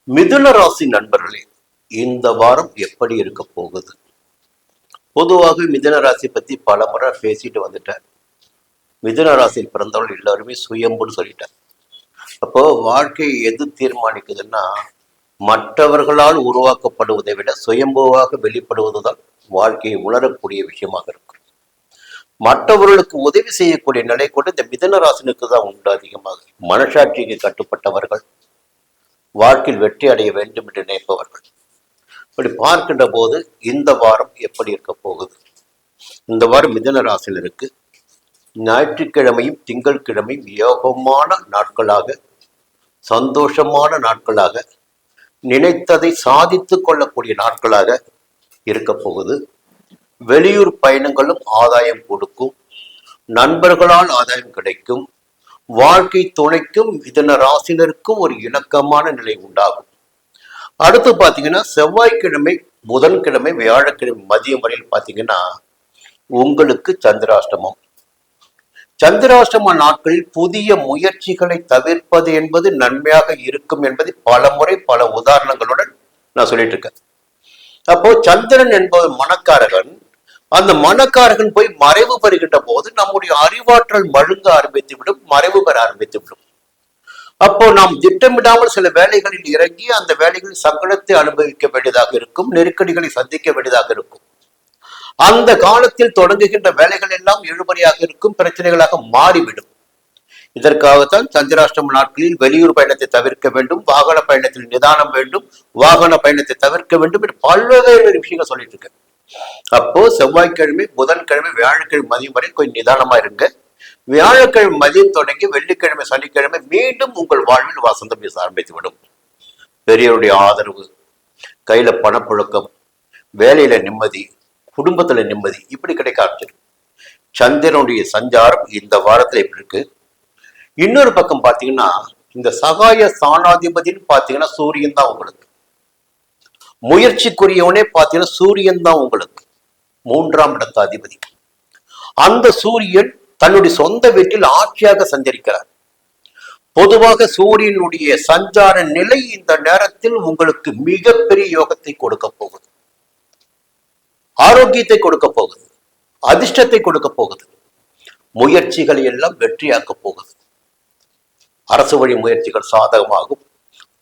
மிதுன ராசி நண்பர்களே, இந்த வாரம் எப்படி இருக்க போகுது? பொதுவாக மிதுன ராசி பத்தி பல முறை பேசிட்டு வந்துட்டேன். மிதுன ராசியில் பிறந்தவர்கள் எல்லாருமே சுயம்புன்னு சொல்லிட்டேன். அப்போ வாழ்க்கையை எது தீர்மானிக்குதுன்னா, மற்றவர்களால் உருவாக்கப்படுவதை விட சுயம்புவாக வெளிப்படுவதுதான் வாழ்க்கையை உணரக்கூடிய விஷயமாக இருக்கும். மற்றவர்களுக்கு உதவி செய்யக்கூடிய நிலை கூட இந்த மிதுன ராசினுக்கு தான் உண்டு. அதிகமாக மனசாட்சிக்கு கட்டுப்பட்டவர்கள், வாழ்க்கையில் வெற்றி அடைய வேண்டும் என்று நினைப்பவர்கள். இப்படி பார்க்கின்ற போது இந்த வாரம் எப்படி இருக்க போகுது? இந்த வாரம் மிதுன ராசியில் இருக்கு. ஞாயிற்றுக்கிழமையும் திங்கட்கிழமையும் யோகமான நாட்களாக, சந்தோஷமான நாட்களாக, நினைத்ததை சாதித்து கொள்ளக்கூடிய நாட்களாக இருக்க போகுது. வெளியூர் பயணங்களும் ஆதாயம் கொடுக்கும், நண்பர்களால் ஆதாயம் கிடைக்கும், வாழ்க்கை துணைக்கும் மிதுன ராசினருக்கும் ஒரு இணக்கமான நிலை உண்டாகும். அடுத்து பாத்தீங்கன்னா செவ்வாய்க்கிழமை, புதன்கிழமை, வியாழக்கிழமை மதியம் வரையில் பாத்தீங்கன்னா உங்களுக்கு சந்திராஷ்டமம். சந்திராஷ்டம நாட்களில் புதிய முயற்சிகளை தவிர்ப்பது என்பது நன்மையாக இருக்கும் என்பதை பல முறை பல உதாரணங்களுடன் நான் சொல்லிட்டு இருக்கேன். அப்போ சந்திரன் என்பது மனக்காரகன். அந்த மனக்காரகன் போய் மறைவு பெறுகின்ற போது நம்முடைய அறிவாற்றல் மழுங்க ஆரம்பித்து விடும், மறைவு பெற ஆரம்பித்து விடும். அப்போ நாம் திட்டமிடாமல் சில வேலைகளில் இறங்கி அந்த வேலைகளில் சங்கடத்தை அனுபவிக்க வேண்டியதாக இருக்கும், நெருக்கடிகளை சந்திக்க வேண்டியதாக இருக்கும். அந்த காலத்தில் தொடங்குகின்ற வேலைகள் எல்லாம் இழுபறியாக இருக்கும், பிரச்சனைகளாக மாறிவிடும். இதற்காகத்தான் சந்திராஷ்டம நாட்களில் வெளியூர் பயணத்தை தவிர்க்க வேண்டும், வாகன பயணத்தில் நிதானம் வேண்டும், வாகன பயணத்தை தவிர்க்க வேண்டும் என்று பல்வேறு விஷயங்கள் சொல்லிட்டு இருக்கேன். அப்போ செவ்வாய்க்கிழமை, புதன்கிழமை, வியாழக்கிழமை மதியம் வரை கொஞ்சம் நிதானமா இருங்க. வியாழக்கிழமை மதியம் தொடங்கி வெள்ளிக்கிழமை, சனிக்கிழமை மீண்டும் உங்கள் வாழ்வில் வசந்தம் வீச ஆரம்பித்து விடும். பெரியவருடைய ஆதரவு, கையில பணப்புழக்கம், வேலையில நிம்மதி, குடும்பத்துல நிம்மதி இப்படி கிடைக்க ஆரம்பிச்சிடும். சந்திரனுடைய சஞ்சாரம் இந்த வாரத்துல எப்படி இருக்கு? இன்னொரு பக்கம் பாத்தீங்கன்னா இந்த சகாய ஸ்தானாதிபதினு பாத்தீங்கன்னா சூரியன் தான் உங்களுக்கு. முயற்சிக்குரியவனே பாத்தீங்கன்னா சூரியன் தான் உங்களுக்கு 3ஆம் இடத்து அதிபதி. அந்த சூரியன் தன்னுடைய சொந்த வீட்டில் ஆட்சியாக சஞ்சரிக்கிறார். பொதுவாக சூரியனுடைய சஞ்சார நிலை இந்த நேரத்தில் உங்களுக்கு மிகப்பெரிய யோகத்தை கொடுக்க போகுது, ஆரோக்கியத்தை கொடுக்க போகுது, அதிர்ஷ்டத்தை கொடுக்க போகுது, முயற்சிகளை எல்லாம் வெற்றியாக்க போகுது. அரசு வழி முயற்சிகள் சாதகமாகும்,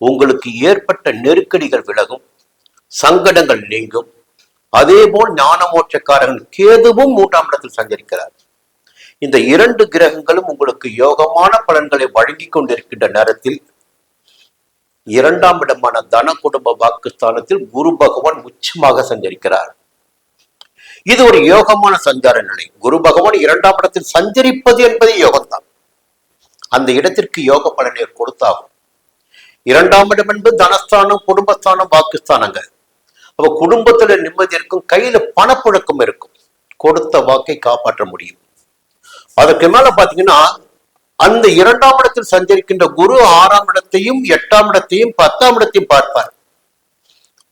உங்களுக்கு ஏற்பட்ட நெருக்கடிகள் விலகும், சங்கடங்கள் நீங்கும். அதே போல் ஞானமோட்சக்காரர்கள் கேதுவும் 3ஆம் இடத்தில் சஞ்சரிக்கிறார். இந்த 2 கிரகங்களும் உங்களுக்கு யோகமான பலன்களை வழங்கி கொண்டிருக்கின்ற நேரத்தில் 2ஆம் இடமான தன குடும்ப வாக்குஸ்தானத்தில் குரு பகவான் உச்சமாக சஞ்சரிக்கிறார். இது ஒரு யோகமான சஞ்சார நிலை. குரு பகவான் 2ஆம் இடத்தில் சஞ்சரிப்பது என்பது யோகம்தான். அந்த இடத்திற்கு யோக பலனை கொடுத்தாகும். 2ஆம் இடம் என்பது தனஸ்தானம், குடும்பஸ்தானம், வாக்குஸ்தானங்கள். அப்ப குடும்பத்துல நிம்மதி இருக்கும், கையில பணப்புழக்கம் இருக்கும், கொடுத்த வாக்கை காப்பாற்ற முடியும். அதற்கு மேல பாத்தீங்கன்னா அந்த 2ஆம் இடத்தில் சஞ்சரிக்கின்ற குரு 6ஆம் இடத்தையும் 8ஆம் இடத்தையும் 10ஆம் இடத்தையும் பார்ப்பார்.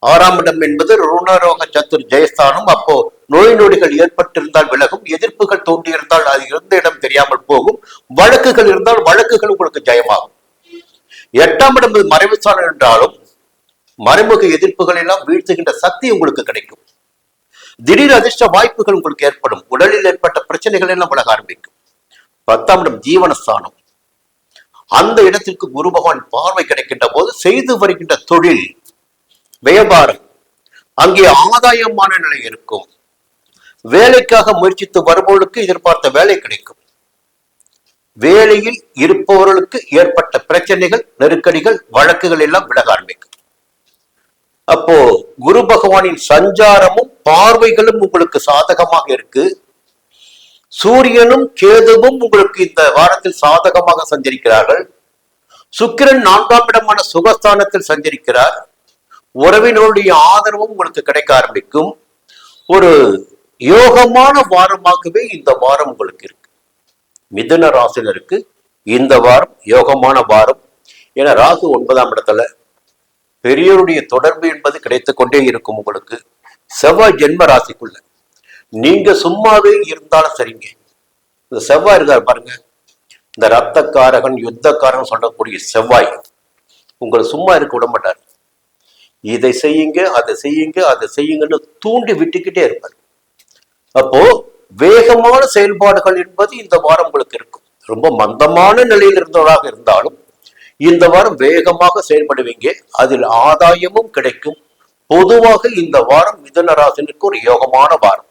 6ஆம் இடம் என்பது ருணரோக சத்துர் ஜெயஸ்தானம். அப்போ நோய் நொடிகள் ஏற்பட்டிருந்தால் விலகும், எதிர்ப்புகள் தோன்றியிருந்தால் அது இருந்த இடம் தெரியாமல் போகும், வழக்குகள் இருந்தால் வழக்குகள் உங்களுக்கு ஜெயமாகும். 8ஆம் இடம் மறைவு ஸ்தானம் என்றாலும் மறைமுக எதிர்ப்புகள் எல்லாம் வீழ்த்துகின்ற சக்தி உங்களுக்கு கிடைக்கும். திடீர் அதிர்ஷ்ட வாய்ப்புகள் உங்களுக்கு ஏற்படும், உடலில் ஏற்பட்ட பிரச்சனைகள் எல்லாம் விலக ஆரம்பிக்கும். 10ஆம் இடம் ஜீவனஸ்தானம். அந்த இடத்திற்கு குரு பகவான் பார்வை கிடைக்கின்ற போது செய்து வருகின்ற தொழில், வியாபாரம் அங்கே ஆதாயமான நிலை இருக்கும். வேலைக்காக முயற்சித்து வருபவர்களுக்கு எதிர்பார்த்த வேலை கிடைக்கும். வேலையில் இருப்பவர்களுக்கு ஏற்பட்ட பிரச்சனைகள், நெருக்கடிகள், வழக்குகள் எல்லாம் விலக ஆரம்பிக்கும். அப்போ குரு பகவானின் சஞ்சாரமும் பார்வைகளும் உங்களுக்கு சாதகமாக இருக்கு. சூரியனும் கேதுவும் உங்களுக்கு இந்த வாரத்தில் சாதகமாக சஞ்சரிக்கிறார்கள். சுக்கிரன் 4ஆம் இடமான சுகஸ்தானத்தில் சஞ்சரிக்கிறார். உறவினருடைய ஆதரவும் உங்களுக்கு கிடைக்க ஆரம்பிக்கும். ஒரு யோகமான வாரமாகவே இந்த வாரம் உங்களுக்கு இருக்கு. மிதுன ராசினருக்கு இந்த வாரம் யோகமான வாரம். ஏன்னா ராகு 9ஆம் இடத்துல, பெரியவருடைய தொடர்பு என்பது கிடைத்துக் கொண்டே இருக்கும் உங்களுக்கு. செவ்வாய் ஜென்ம ராசிக்குள்ள நீங்க சும்மாவே இருந்தாலும் சரிங்க, இந்த செவ்வாய் இருக்காரு பாருங்க, இந்த ரத்தக்காரகன் யுத்தக்காரன் சொல்லக்கூடிய செவ்வாய் உங்களை சும்மா இருக்க விட மாட்டார். இதை செய்யுங்க, அதை செய்யுங்க, அதை செய்யுங்கன்னு தூண்டி விட்டுக்கிட்டே இருப்பார். அப்போ வேகமான செயல்பாடுகள் என்பது இந்த வாரம் உங்களுக்கு இருக்கும். ரொம்ப மந்தமான நிலையில் இருந்தவராக இருந்தாலும் இந்த வாரம் வேகமாக செயல்படுவீங்க, அதில் ஆதாயமும் கிடைக்கும். பொதுவாக இந்த வாரம் மிதுன ராசினுக்கு ஒரு யோகமான வாரம்.